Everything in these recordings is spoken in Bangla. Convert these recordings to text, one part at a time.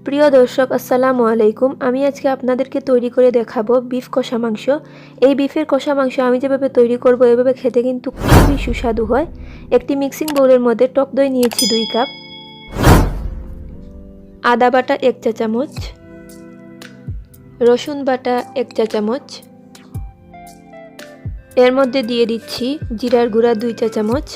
প্রিয় দর্শক আসসালামু আলাইকুম। আমি আজকে আপনাদেরকে তৈরি করে দেখাবো বিফ কষা মাংস। এই বিফের কষা মাংস আমি যেভাবে তৈরি করব এভাবে খেতে কিন্তু খুবই সুস্বাদু হয়। একটি মিক্সিং বোলের মধ্যে টক দই নিয়েছি 2 কাপ, আদা বাটা 1 চা চামচ, রসুন বাটা 1 চা চামচ, এর মধ্যে দিয়ে দিচ্ছি জিরার গুঁড়া 2 চা চামচ,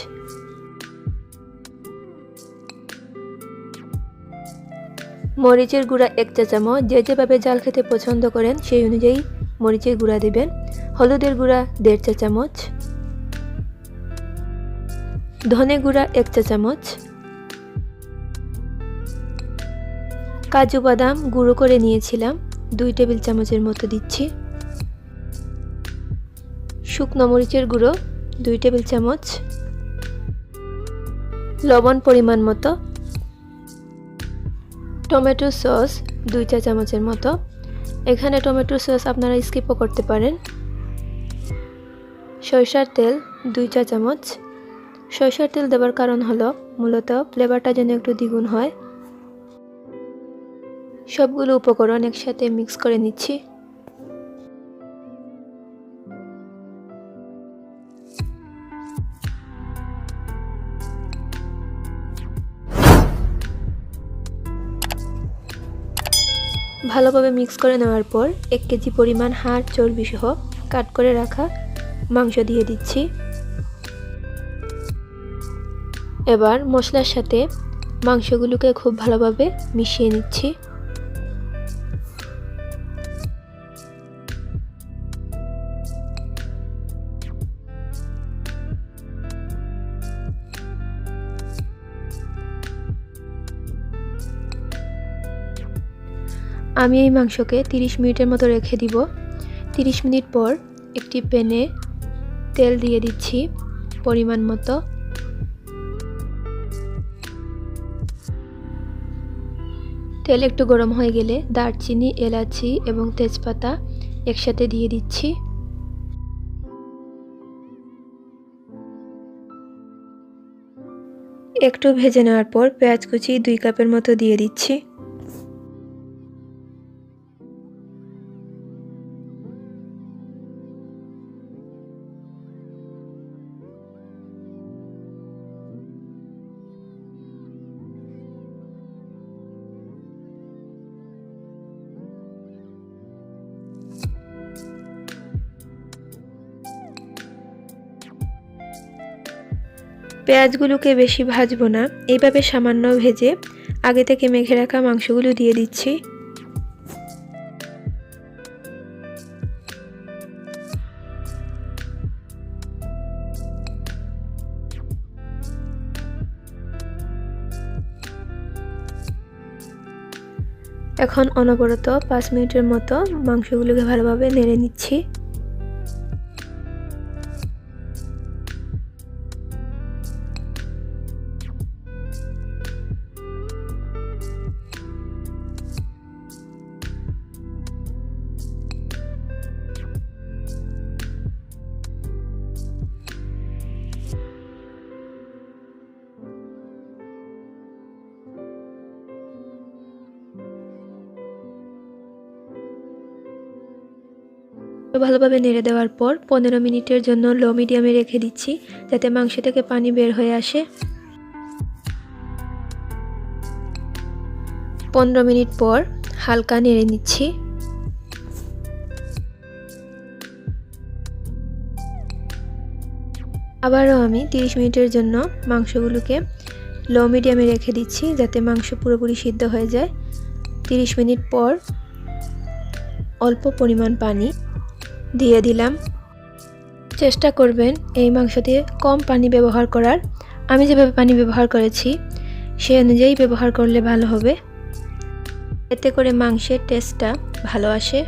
মরিচের গুঁড়া 1 চা চামচ। যে যেভাবে ঝাল খেতে পছন্দ করেন সেই অনুযায়ী মরিচের গুঁড়া দেবেন। হলুদের গুঁড়া 1.5 চা চামচ, ধনে গুঁড়া 1 চা চামচ, কাজু বাদাম গুঁড়ো করে নিয়েছিলাম 2 টেবিল চামচের মতো দিচ্ছি, শুকনো মরিচের গুঁড়ো 2 টেবিল চামচ, লবণ পরিমাণ মতো, টমেটো সস 2 চা চামচের মতো। এখানে টমেটো সস আপনারা স্কিপও করতে পারেন। সরিষার তেল 2 চা চামচ। সরিষার তেল দেওয়ার কারণ হলো মূলত ফ্লেভারটা যেন একটু দ্বিগুণ হয়। সবগুলো উপকরণ একসাথে মিক্স করে নিচ্ছি। ভালোভাবে মিক্স করে নেওয়ার পর 1 কেজি পরিমাণ হাড় চর্বি সহ কাট করে রাখা মাংস দিয়ে দিচ্ছি। এবার মশলার সাথে মাংসগুলোকে খুব ভালোভাবে মিশিয়ে নিচ্ছি। আমি এই মাংসকে 30 মিনিটের মতো রেখে দিব। 30 মিনিট পর একটি প্যানে তেল দিয়ে দিচ্ছি পরিমাণ মতো। তেল একটু গরম হয়ে গেলে দারচিনি, এলাচি এবং তেজপাতা একসাথে দিয়ে দিচ্ছি। একটু ভেজে নেওয়ার পর পেঁয়াজ কুচি 2 কাপের মতো দিয়ে দিচ্ছি। পেঁয়াজগুলোকে বেশি ভাজবো না, এইভাবে সামান্য ভেজে আগে থেকে মেখে রাখা মাংসগুলো দিয়ে দিচ্ছি। এখন অনবরত 5 মিনিটের মতো মাংসগুলোকে ভালোভাবে নেড়ে নিচ্ছি। ভালোভাবে নেড়ে দেওয়ার পর 15 মিনিটের জন্য লো মিডিয়ামে রেখে দিচ্ছি যাতে মাংস থেকে পানি বের হয়ে আসে। 15 মিনিট পর হালকা নেড়ে নিচ্ছি। আবারও আমি 30 মিনিটের জন্য মাংসগুলোকে লো মিডিয়ামে রেখে দিচ্ছি যাতে মাংস পুরোপুরি সিদ্ধ হয়ে যায়। 30 মিনিট পর অল্প পরিমাণ পানি দিয়ে দিলাম। চেষ্টা করবেন এই মাংস দিয়ে কম পানি ব্যবহার করার। আমি যেভাবে পানি ব্যবহার করেছি সেই অনুযায়ী ব্যবহার করলে ভালো হবে, এতে করে মাংসের টেস্টটা ভালো আসে।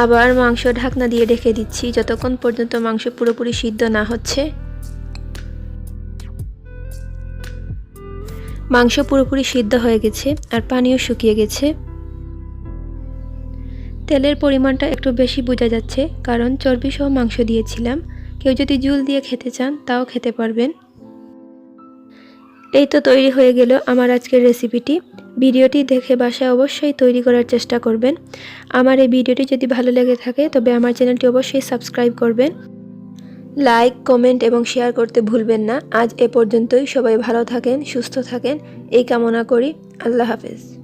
আবার মাংস ঢাকনা দিয়ে রেখে দিচ্ছি যতক্ষণ পর্যন্ত মাংস পুরোপুরি সিদ্ধ না হচ্ছে। মাংস পুরোপুরি সিদ্ধ হয়ে গেছে আর পানিও শুকিয়ে গেছে। তেলের পরিমাণটা একটু বেশি বোঝা যাচ্ছে কারণ চর্বি সহ মাংস দিয়েছিলাম। কেউ যদি ঝোল দিয়ে খেতে চান তাও খেতে পারবেন। এই তো তৈরি হয়ে গেল আমার আজকের রেসিপিটি। ভিডিওটি দেখে বাসায় অবশ্যই তৈরি করার চেষ্টা করবেন। আমার এই ভিডিওটি যদি ভালো লেগে থাকে তবে আমার চ্যানেলটি অবশ্যই সাবস্ক্রাইব করবেন। লাইক, কমেন্ট এবং শেয়ার করতে ভুলবেন না। আজ এ পর্যন্তই। সবাই ভালো থাকেন, সুস্থ থাকেন এই কামনা করি। আল্লাহ হাফেজ।